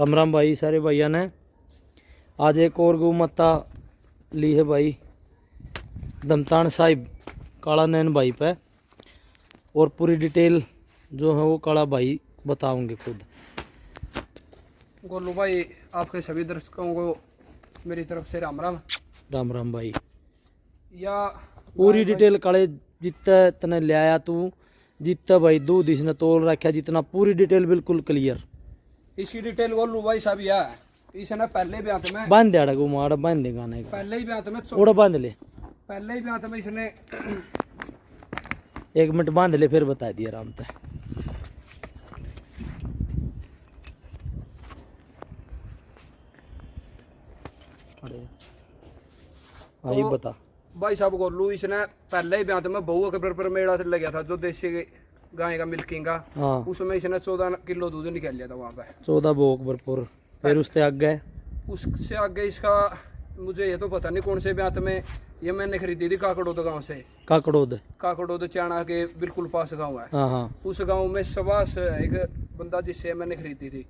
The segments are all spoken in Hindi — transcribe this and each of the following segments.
राम राम भाई सारे भैया ने। आज एक और गौ माता ली है भाई दमतान साहिब काला नैन भाई पे, और पूरी डिटेल जो है वो काला भाई बताओगे खुद। गोलू भाई आपके सभी दर्शकों को मेरी तरफ से राम राम। राम राम भाई। या पूरी डिटेल काले जितना तने ले आया तू, जितना भाई दूध इसने तोल रखा, जितना पूरी डिटेल बिल्कुल क्लियर। इसकी डिटेल गोलू भाई साहब यह है, इसने पहले ब्यात में बांध दिया गो माड़ा बांध दे गाने का, पहले ही ब्यात में थोड़ा बांध ले, पहले ही ब्यात में इसने 1 मिनट बांध ले फिर बता दिया आराम से। आई बता भाई साहब गोलू इसने पहले ही ब्यात में बहु अकबर पर मेड़ा से लग गया था जो देसी गाय का मिल्किंग का। हाँ उसमें इसने 14 किलो दूध निकाल लिया था वहाँ पे। 14 बोक भरपूर। फिर उससे आगे उससे आगे इसका मुझे ये तो पता नहीं कौन से ब्यात में, ये मैंने खरीदी थी काकड़ोद गांव से। काकड़ोद चाणा के बिल्कुल पास गांव है। हाँ हाँ। उस गांव में सबास एक बंदा जिससे मैंने खरीदी थी,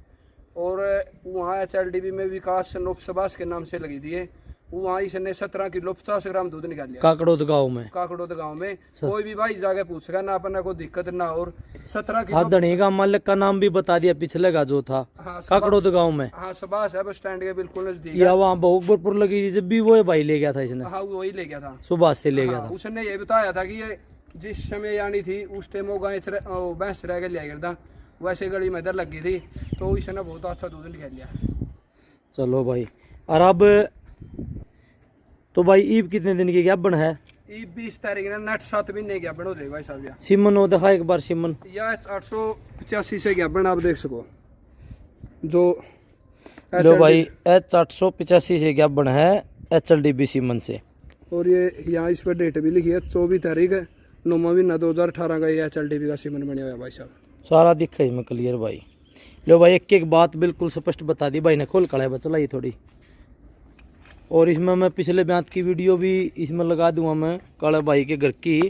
और वहाँ HLDB में विकास नोप सबास के नाम से लगी थी। वहाँ इसने 17 किलो 50 ग्राम दूध निकाल लिया काकड़ोद गांव में। कोई भी भाई जाके पूछेगा ना, अपना कोई दिक्कत ना। और 17 किलो। हाँ धनी का मालिक का नाम भी बता दिया पिछले का जो था। हाँ, काकड़ोद गांव में। हाँ सबास है, बस स्टैंड के बिल्कुल नजदीक। या वहाँ बहुपुर लगी थी जब भी वो भाई ले गया था इसने। हाँ वही ले गया था, सुभाष से ले गया था। उसने ये बताया था कि ये जिस समय यानी थी उस टाइम वो भैंस रह के लिया करता, वैसे गली में इधर लगी थी, तो इसने बहुत अच्छा दूध निकाल लिया। चलो भाई। और अब तो भाई ईब कितने दिन की ज्ञापन है? ईब 20 तारीख ने नेट 7 महीने ज्ञापन हो जाएगा भाई साहब। या सिमन वो दिखा एक बार सिमन। या 885 से ज्ञापन आप देख सको जो लो भाई H885 से ज्ञापन है HLDB सिमन से। और ये यहाँ इस पर डेट भी लिखी है 24 तारीख 9वां महीना 2018 का ये HLDB का सिमन बना हुआ है भाई साहब। सारा दिखा इसमें क्लियर भाई। लो भाई एक एक बात बिल्कुल स्पष्ट बता दी भाई ने, खोल कड़ा है चलाई थोड़ी। और इसमें मैं पिछले ब्यात की वीडियो भी इसमें लगा दूंगा मैं, काला भाई के घर की।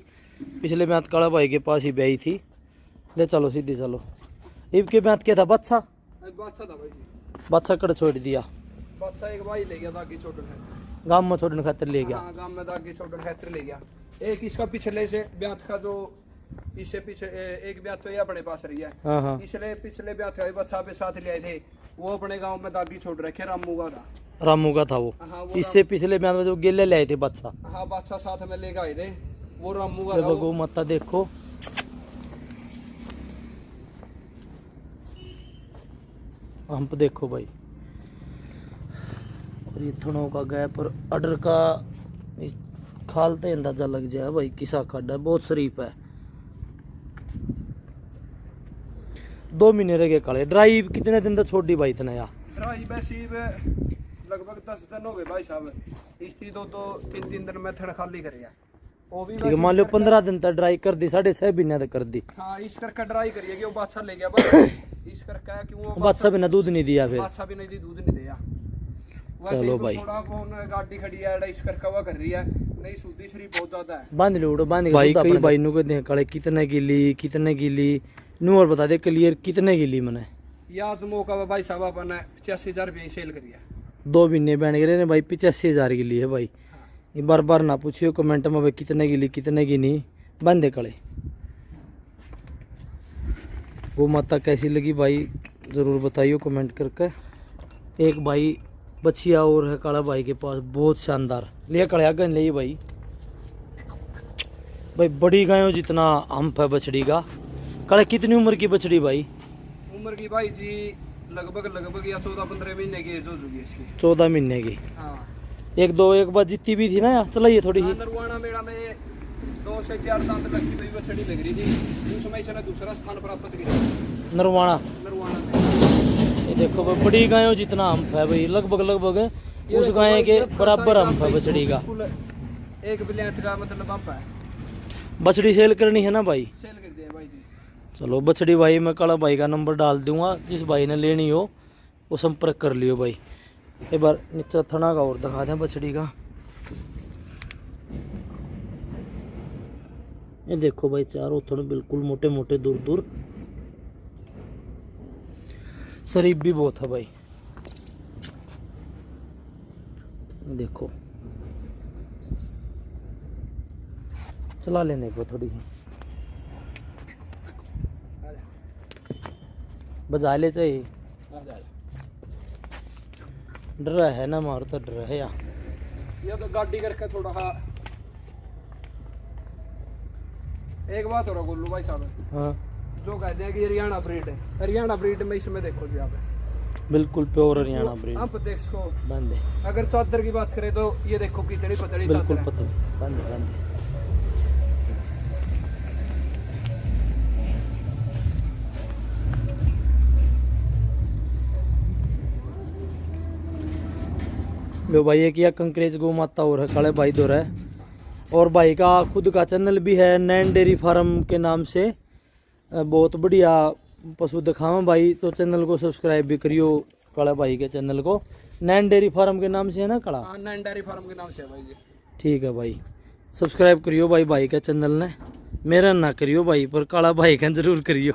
पिछले ब्यात काला भाई के पास ही ब्याई थी। ले चलो सीधी चलो। ईब के ब्यात क्या था? बादशाह था भाई जी। बादशाह कड़ छोड़ दिया। बादशाह एक भाई ले गया दागी छोड़ने, गांव में छोड़ने खातिर ले गया। हाँ गांव में दागी छोड़ने खातिर ले गया। एक इसका पिछले से ब्यात का जो इससे पीछे एक ब्यात तो ये अपने पास रही है। हाँ हाँ। इसलिए पिछले ब्यात का बादशाह पे साथ ले आए थे, वो अपने गाँव में दागी छोड़ रखे रामू का था वो। हाँ, इससे पिछले ब्यात में जो गेले ले आए थे बादशाह। हाँ बादशाह साथ में लेकर आए थे, वो रामू का था। गौ माता देखो हमप देखो भाई। और ये थनों का गैप और अडर का खालते अंदाजा लग जाए भाई किसा खड्डा बहुत शरीफ है। 2 महीने रह गए काले। ड्राइव कितने दिन तक छोड़ दी भाई इतना? यार ड्राइव ऐसी लगभग 10 दिन हो गए भाई साहब। इसकी तो 3 दिन में थड़ खाली करेगा। वो भी ठीक है, मान लो 15 दिन तक ड्राई कर दी, 6.5 महीने तक कर दी। हाँ इस करके ड्राई करिए कि वो बादशाह ले गया बस। इस करके कि वो बादशाह बिना दूध नहीं दिया, फिर बादशाह भी नहीं दी, दूध नहीं दिया। चलो भाई थोड़ा फोन गाड़ी खड़ी है इस करके वो कर रही है, नहीं सूदी शरीफ बहुत ज्यादा है। बांध लो उड़ो बांध भाई। कई भाई नु को देख काले कितने गिली नु और बता दे क्लियर कितने गिली मने। या आज मौका भाई साहब अपन 85,000 रुपये सेल करिए। 2 महीने बैठ गए भाई 85,000 की ली है भाई। ये बार बार ना पूछियो कमेंट में भाई कितने की ली कितने की नहीं। बंदे कड़े वो माता कैसी लगी भाई ज़रूर बताइयो कमेंट करके। एक भाई बछिया और है काला भाई के पास बहुत शानदार। ले कड़िया गन ले भाई। भाई बड़ी गायों जितना हम्प है बछड़ी का। कड़े कितनी उम्र की बछड़ी भाई? उम्र की भाई जी लगभग या 14-15 महीने की एज हो चुकी है इसकी। 14 महीने की। हाँ। एक बार जीती भी थी ना यार, चलाइए थोड़ी ही। नरवाना मेला में 2 से 4 दांत लगी हुई बछड़ी लग रही थी, उस समय इसने दूसरा स्थान प्राप्त किया। नरवाना में ये देखो भाई बड़ी गायों जितना हम्प है भाई, लगभग उस गाय के बराबर हम्प है बछड़ी का। एक बिलियन का मतलब हम्प है। बछड़ी सेल करनी है ना भाई? सेल कर दिया भाई जी। चलो बछड़ी भाई मैं काला भाई का नंबर डाल दूंगा, जिस भाई ने लेनी हो वो संपर्क कर लियो भाई। एक बार नीचे थना का और दिखा दें बछड़ी का। ये देखो भाई चारों थोड़े बिल्कुल मोटे दूर शरीफ भी बहुत है भाई। देखो चला लेने को थोड़ी सी बजा ले चाहिए। डर है ना मार तो डर है यार। ये तो गाड़ी करके थोड़ा सा एक बात हो रहा गोलू भाई साहब, हाँ जो कहते हैं कि हरियाणा ब्रीड है, हरियाणा ब्रीड में इसमें देखो जी आप बिल्कुल प्योर हरियाणा ब्रीड। आप देखो बंद है। अगर चादर की बात करें तो ये देखो कितनी पतली बिल्कुल चादर है। पतली बंद है, बंद है। लो भाई एक या कंकरेज गौ माता और है काले भाई दो है। और भाई का खुद का चैनल भी है नैन डेयरी फार्म के नाम से। बहुत बढ़िया पशु दिखावा भाई, तो चैनल को सब्सक्राइब भी करियो काला भाई के चैनल को। नैन डेयरी फार्म के नाम से है ना काला? हाँ नैन डेयरी फार्म के नाम से है भाई जी। ठीक है भाई, सब्सक्राइब करियो भाई के चैनल ने। मेरा ना करियो भाई, पर काला भाई का जरूर करियो।